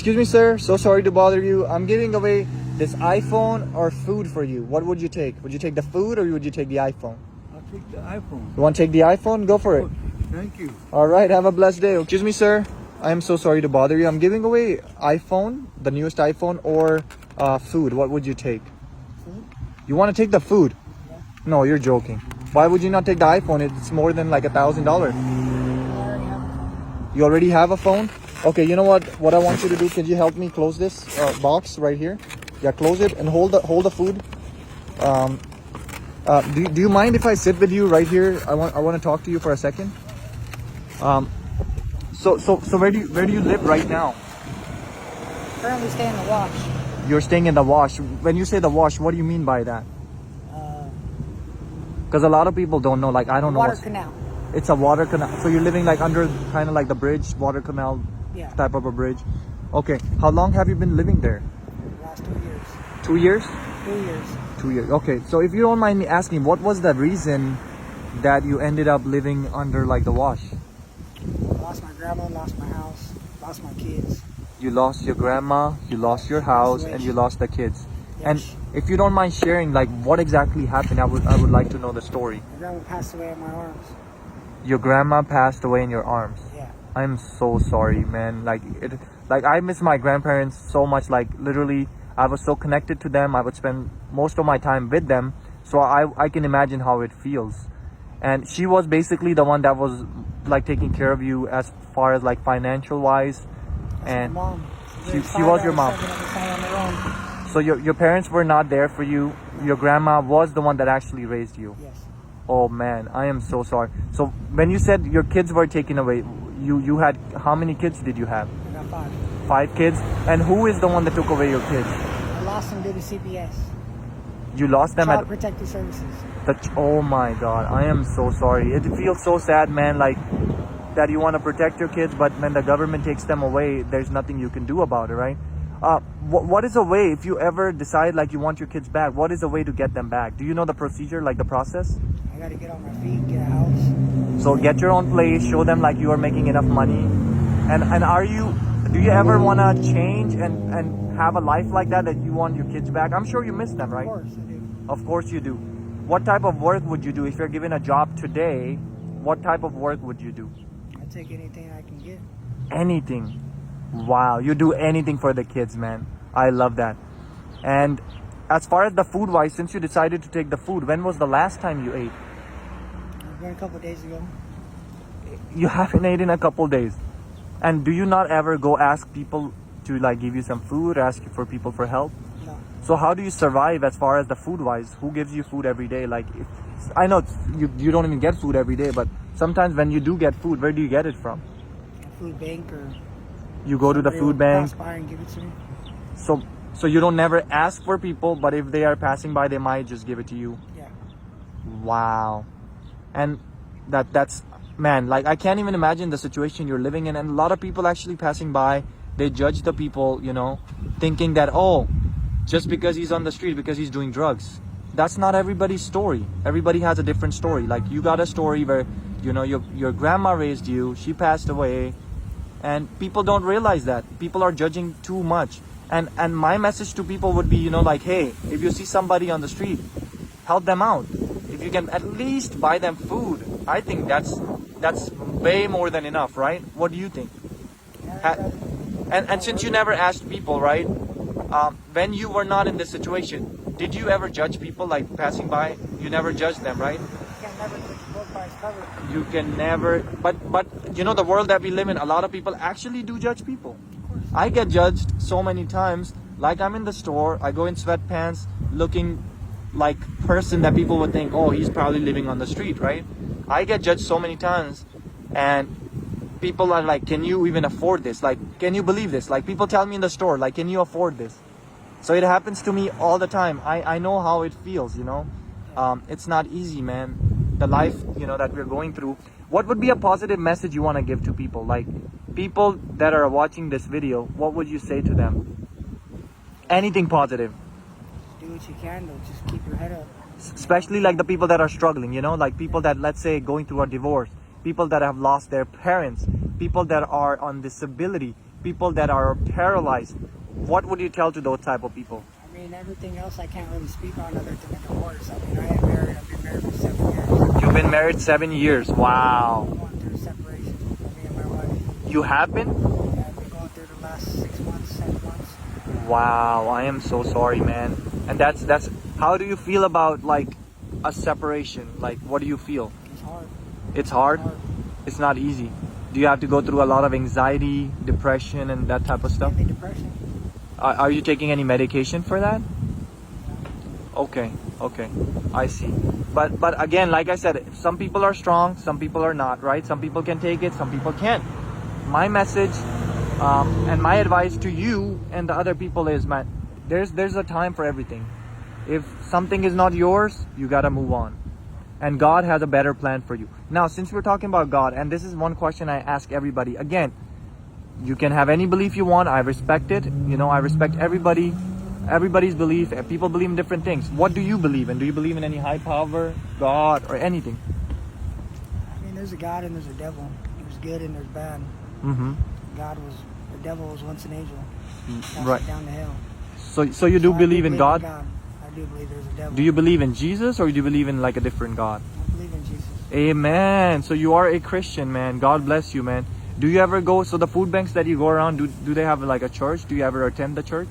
Excuse me, sir. So sorry to bother you. I'm giving away this iPhone or food for you. What would you take? Would you take the food or would you take the iPhone? I'll take the iPhone. You want to take the iPhone? Go for it. Oh, thank you. All right. Have a blessed day. Excuse me, sir. I am so sorry to bother you. I'm giving away iPhone, the newest iPhone, or food. What would you take? Food? You want to take the food? Yeah. No, you're joking. Why would you not take the iPhone? It's more than like $1,000. I already have a phone. You already have a phone? Okay, you know what? What I want you to do, could you help me close this box right here? Yeah, close it and hold the food. Do you mind if I sit with you right here? I want to talk to you for a second. So where do you live right now? Currently stay in the wash. You're staying in the wash. When you say the wash, what do you mean by that? Because a lot of people don't know. Like, I don't know. Water canal. It's a water canal. So you're living like under kind of like the bridge, water canal type of a bridge. Okay. How long have you been living there? The last 2 years. 2 years? 2 years. 2 years. Okay. So if you don't mind me asking, what was the reason that you ended up living under like the wash? I lost my grandma, lost my house, lost my kids. You lost your grandma, you lost your house, and you lost the kids. Yes. And if you don't mind sharing, like what exactly happened, I would like to know the story. My grandma passed away in my arms. Your grandma passed away in your arms. Yeah. I'm so sorry, man. Like I miss my grandparents so much. Like literally, I was so connected to them. I would spend most of my time with them. So I can imagine how it feels. And she was basically the one that was like taking care of you as far as like financial wise. And my mom. she was your mom. So your parents were not there for you. Your grandma was the one that actually raised you. Yes. Oh man, I am so sorry. So when you said your kids were taken away, you had, how many kids did you have? I got 5. 5 kids? And who is the one that took away your kids? I lost them due to CPS. You lost them Child at Protective Services. oh my god, I am so sorry. It feels so sad, man, like that you want to protect your kids, but when the government takes them away, there's nothing you can do about it, right? What is a way, if you ever decide like you want your kids back, what is a way to get them back? Do you know the procedure, like the process? I gotta get on my feet, get a house. So get your own place, show them like you are making enough money. And do you ever want to change and have a life like that you want your kids back? I'm sure you miss them, right? Of course I do. Of course you do. What type of work would you do if you're given a job today? What type of work would you do? I take anything I can get. Anything. Wow, you do anything for the kids, man. I love that. And as far as the food wise, since you decided to take the food, when was the last time you ate? I went a couple of days ago. You haven't eaten in a couple days. And do you not ever go ask people to like give you some food, ask for people for help? No. So how do you survive as far as the food wise? Who gives you food every day? Like, I know you don't even get food every day, but sometimes when you do get food, where do you get it from? A food bank or You go to the food bank. pass by and give it to me. So you don't never ask for people, but if they are passing by, they might just give it to you. Yeah. Wow. And that's man, like I can't even imagine the situation you're living in. And a lot of people actually passing by, they judge the people, you know, thinking that, oh, just because he's on the street, because he's doing drugs. That's not everybody's story. Everybody has a different story. Like you got a story where, you know, your grandma raised you, she passed away, and people don't realize that. People are judging too much. And my message to people would be, you know, like, hey, if you see somebody on the street, help them out. If you can at least buy them food, I think that's way more than enough, right? What do you think? And since you never asked people, right? When you were not in this situation, did you ever judge people like passing by? You never judged them, right? You can never put the book by its cover. You can never, but you know the world that we live in, a lot of people actually do judge people. I get judged so many times. Like I'm in the store, I go in sweatpants, looking like person that people would think, oh, he's probably living on the street, right? I get judged so many times, and people are like, can you even afford this? Like, can you believe this? Like people tell me in the store, like, can you afford this? So it happens to me all the time. I know how it feels, you know. It's not easy, man. The life, you know, that we're going through. What would be a positive message you want to give to people? Like people that are watching this video, what would you say to them? Anything positive. Do what you can, though. Just keep your head up. Especially like the people that are struggling, you know, like people that, let's say, going through a divorce, people that have lost their parents, people that are on disability, people that are paralyzed, what would you tell to those type of people? I mean, everything else I can't really speak on other than the divorce. I mean, I am married. I've been married for 7 years. You've been married 7 years. Wow. I'm going through separation with me and my wife. You have been? Yeah, I've been going through the last 6 months, 7 months. Wow, I am so sorry, man. And that's how do you feel about like a separation? Like, what do you feel? It's hard. It's hard? It's hard. It's not easy. Do you have to go through a lot of anxiety, depression, and that type of stuff? Mainly depression. Are you taking any medication for that? Okay, I see. But again, like I said, some people are strong, some people are not, right? Some people can take it, some people can't. My message and my advice to you and the other people is, man, there's a time for everything. If something is not yours, you gotta move on. And God has a better plan for you. Now, since we're talking about God, and this is one question I ask everybody. Again, you can have any belief you want. I respect it. You know, I respect everybody's belief. People believe in different things. What do you believe in? Do you believe in any high power, God, or anything? I mean, there's a God and there's a devil. There's good and there's bad. Mm-hmm. The devil was once an angel. Cast Right. down to hell. So you do I believe in God? I do believe there's a devil. Do you believe in Jesus, or do you believe in like a different God? I believe in Jesus. Amen. So you are a Christian, man. God bless you, man. Do you ever go, so the food banks that you go around, do they have like a church? Do you ever attend the church?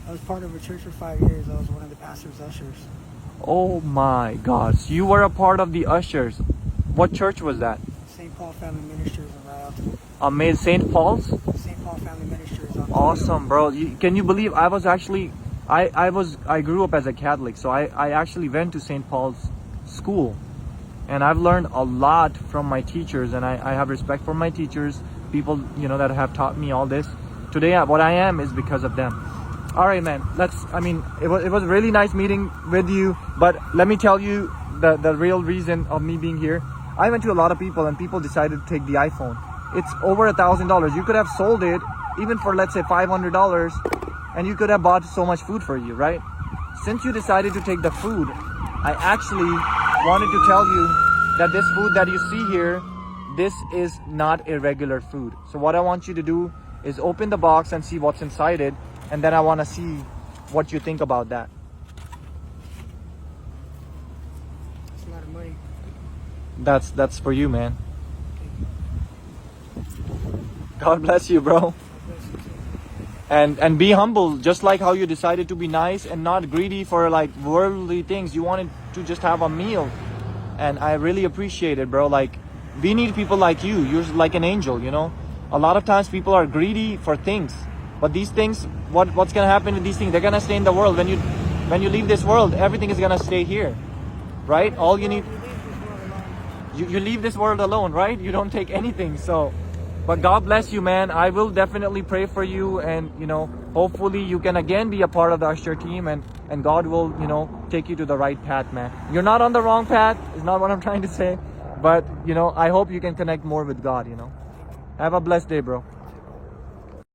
I was part of a church for 5 years. I was one of the pastor's ushers. Oh my God. So you were a part of the ushers. What church was that? St. Paul Family Ministries in Rialto. Amazing. St. Paul's? St. Paul Family Ministries on Awesome, bro. Can you believe I was actually, I grew up as a Catholic, so I actually went to St. Paul's school. And I've learned a lot from my teachers, and I have respect for my teachers, people, you know, that have taught me all this. Today, what I am is because of them. All right, man. It was really nice meeting with you, but let me tell you the real reason of me being here. I went to a lot of people, and people decided to take the iPhone. It's over $1,000. You could have sold it even for, let's say, $500, and you could have bought so much food for you, right? Since you decided to take the food, I actually wanted to tell you that this food that you see here, this is not a regular food. So what I want you to do is open the box and see what's inside it, and then I want to see what you think about that. It's a lot of money. That's for you, man. God bless you, bro. And be humble, just like how you decided to be nice and not greedy for like worldly things. You wanted to just have a meal, and I really appreciate it, bro. Like, we need people like you. You're like an angel, you know. A lot of times people are greedy for things, but these things, what's gonna happen with these things? They're gonna stay in the world. When you leave this world, everything is gonna stay here, right? All you need, you leave this world alone, right? You don't take anything. So, but God bless you, man. I will definitely pray for you, and you know, hopefully you can again be a part of the usher team, and God will, you know, take you to the right path, man. You're not on the wrong path, is not what I'm trying to say, but you know, I hope you can connect more with God, you know. Have a blessed day, bro.